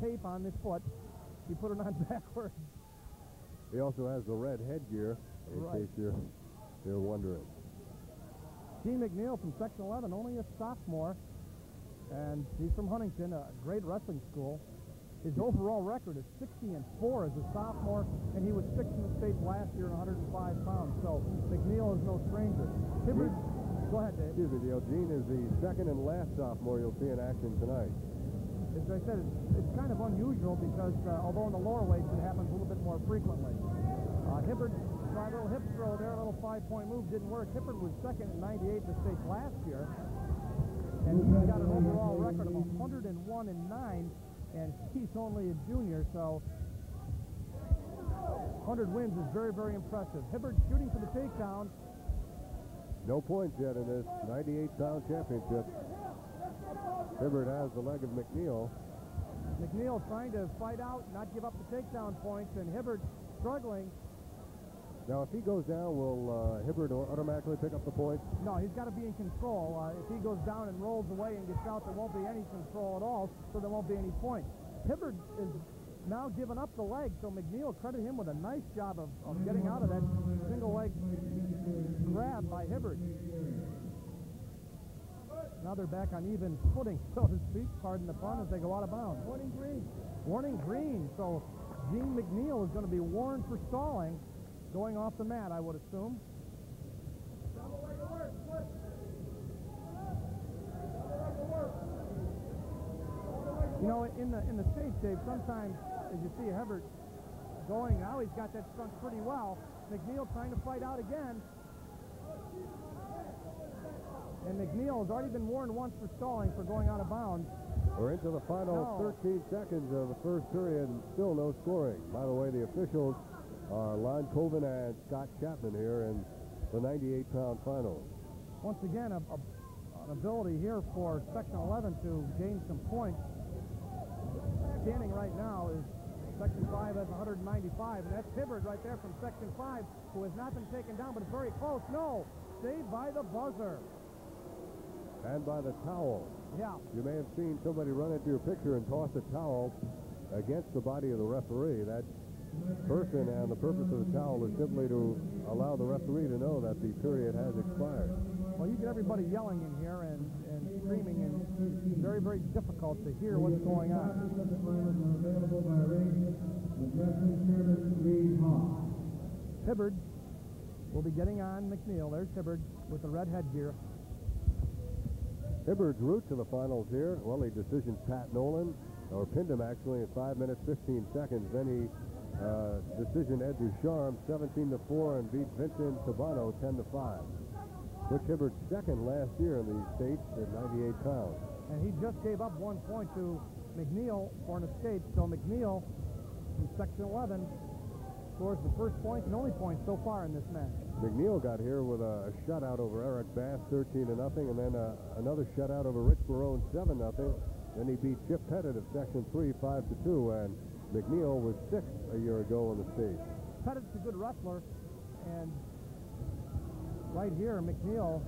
tape on his foot. He put it on backwards. He also has the red headgear, in case you're wondering. Gene Mcneil from Section 11, only a sophomore, and he's from Huntington, a great wrestling school. His overall record is 60-4 as a sophomore, and he was 6th in the state last year at 105 pounds. So Mcneil is no stranger. Hibbard, go ahead, Dave. Excuse me, Dale. Gene is the second and last sophomore you'll see in action tonight. As I said, it's kind of unusual because although in the lower weights it happens a little bit more frequently. Hibbard tried a little hip throw there, a little 5-point move, didn't work. Hibbard was second in 98 in the state last year, and he's got an overall record of 101-9, and he's only a junior, so 100 wins is very, very impressive. Hibbard shooting for the takedown. No points yet in this 98-pound championship. Hibbard has the leg of Mcneil. Mcneil trying to fight out, not give up the takedown points, and Hibbard struggling. Now, if he goes down, will Hibbard automatically pick up the points? No, he's got to be in control. If he goes down and rolls away and gets out, there won't be any control at all, so there won't be any points. Hibbard is now giving up the leg, so Mcneil credit him with a nice job of getting out of that single leg grab by Hibbard. Now they're back on even footing, so to speak, pardon the pun, as they go out of bounds. Warning green. Warning green, so Gene Mcneil is going to be warned for stalling. Going off the mat, I would assume. You know, in the States, Dave, sometimes as you see Hibbard going, now he's got that stunk pretty well. Mcneil trying to fight out again. And Mcneil has already been warned once for stalling for going out of bounds. We're into the final 13 seconds of the first period and still no scoring. By the way, the officials are Lon Colvin and Scott Chapman here in the 98-pound finals. Once again, an ability here for Section 11 to gain some points. Standing right now is Section 5 has 195, and that's Hibbard right there from Section 5, who has not been taken down, but it's very close. No, saved by the buzzer. And by the towel. Yeah. You may have seen somebody run into your picture and toss a towel against the body of the referee. That person, and the purpose of the towel is simply to allow the referee to know that the period has expired. Well, you get everybody yelling in here and screaming, and it's very, very difficult to hear what's going on. Hibbard will be getting on Mcneil. There's Hibbard with the red headgear. Hibbard's route to the finals here, well, he decisioned Pat Nolan, or pinned him actually in 5 minutes, 15 seconds. Then he decision Ed Ducharme 17-4 and beat Vincent Tabano 10-5. Butch Hibbard's second last year in the States at 98 pounds. And he just gave up 1 point to Mcneil for an escape. So Mcneil from Section 11 scores the first point and only point so far in this match. Mcneil got here with a shutout over Eric Bass 13-0, and then another shutout over Rich Barone 7-0. Then he beat Chip Pettit of Section 3 5-2, and Mcneil was 6th a year ago in the state. Pettit's a good wrestler, and right here Mcneil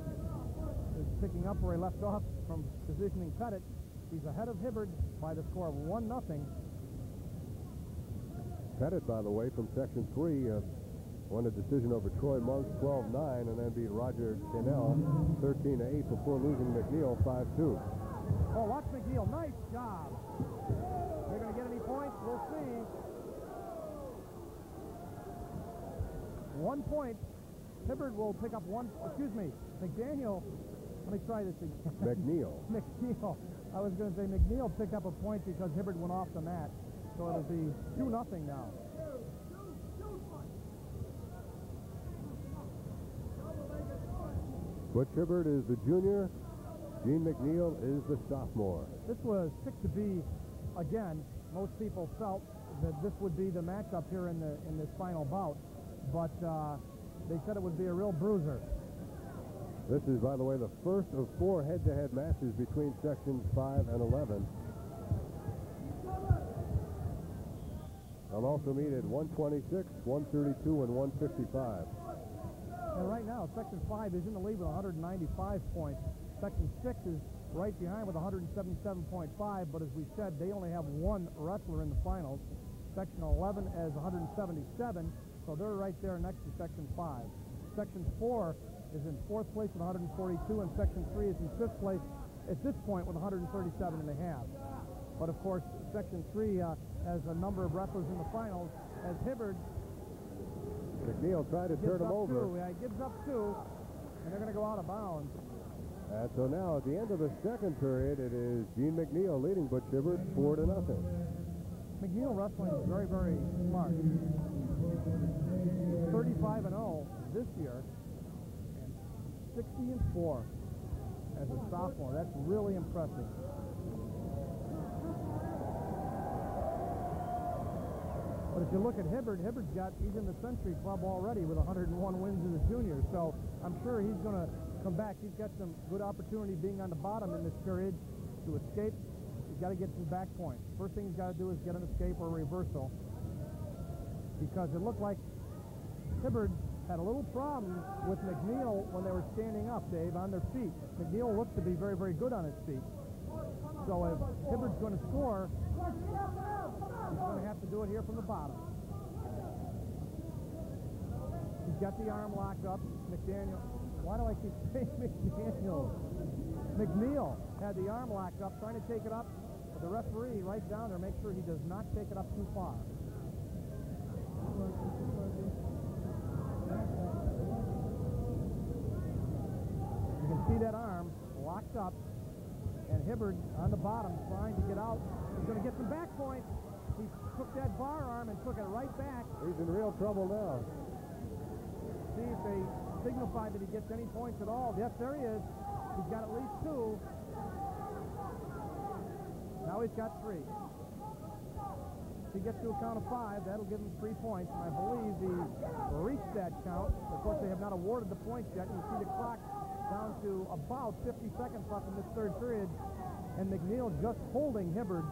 is picking up where he left off from positioning Pettit. He's ahead of Hibbard by the score of 1-0. Pettit, by the way, from Section 3, won a decision over Troy Monk 12-9, and then beat Roger Cannell 13-8 before losing Mcneil 5-2. Oh, watch Mcneil. Nice job. They're going to get any points? We'll see. 1 point. Hibbard will pick up one. Excuse me. McDaniel. Let me try this again. McNeil. McNeil. I was going to say McNeil picked up a point because Hibbard went off the mat. So it'll be 2-0 now. Butch Hibbard is the junior. Gene Mcneil is the sophomore. This was picked to be, again, most people felt that this would be the matchup here in this final bout, but they said it would be a real bruiser. This is, by the way, the first of 4 head-to-head matches between Sections 5 and 11. They'll also meet at 126, 132, and 155. And right now, Section 5 is in the lead with 195 points. Section 6 is right behind with 177.5, but as we said, they only have one wrestler in the finals. Section 11 has 177, so they're right there next to Section 5. Section 4 is in 4th place with 142, and Section 3 is in 5th place at this point with 137.5. But of course, Section 3 has a number of wrestlers in the finals, as Hibbard. McNeil tried to turn him over. Yeah, he gives up 2, and they're going to go out of bounds. And so now, at the end of the second period, it is Gene McNeil leading Butch Hibbard 4-0. McNeil wrestling is very, very smart. 35-0 this year, and 60-4 as a sophomore. That's really impressive. But if you look at Hibbard, he's in the Century Club already with 101 wins as a junior, so I'm sure he's going to come back. He's got some good opportunity being on the bottom in this period to escape. He's got to get some back points. First thing he's got to do is get an escape or a reversal, because it looked like Hibbard had a little problem with Mcneil when they were standing up, Dave, on their feet. Mcneil looked to be very, very good on his feet. So if Hibbard's going to score, he's going to have to do it here from the bottom. He's got the arm locked up. McDaniel. Why do I keep saying McDaniel? McNeil had the arm locked up, trying to take it up. But the referee right down there, make sure he does not take it up too far. You can see that arm locked up, and Hibbard on the bottom trying to get out. He's going to get some back points. He took that bar arm and took it right back. He's in real trouble now. See if they signify that he gets any points at all. Yes, there he is. He's got at least 2. Now he's got 3. If he gets to a count of 5, that'll give him 3 points. And I believe he reached that count. Of course, they have not awarded the points yet. You see the clock down to about 50 seconds left in this third period. And McNeil just holding Hibbard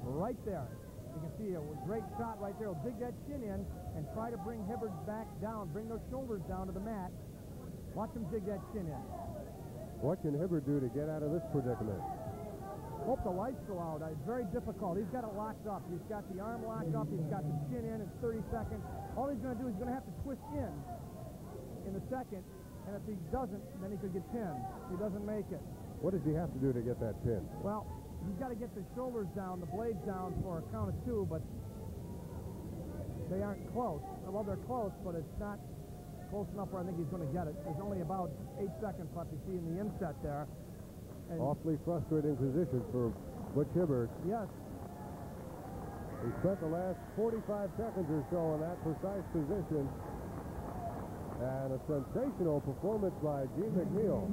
right there. You can see a great shot right there. He'll dig that chin in and try to bring Hibbard back down, bring those shoulders down to the mat. Watch him dig that chin in. What can Hibbard do to get out of this predicament? Hope the lights go out. It's very difficult. He's got it locked up. He's got the arm locked up. He's got the chin in. It's 30 seconds. All he's going to do is going to have to twist in the second. And if he doesn't, then he could get pinned. He doesn't make it. What does he have to do to get that pin? Well, he's got to get the shoulders down, the blades down for a count of 2, but they aren't close. Well, they're close, but it's not close enough where I think he's going to get it. There's only about 8 seconds left, you see in the inset there. And awfully frustrating position for Butch Hibbard. Yes. He spent the last 45 seconds or so in that precise position. And a sensational performance by Gene McNeil.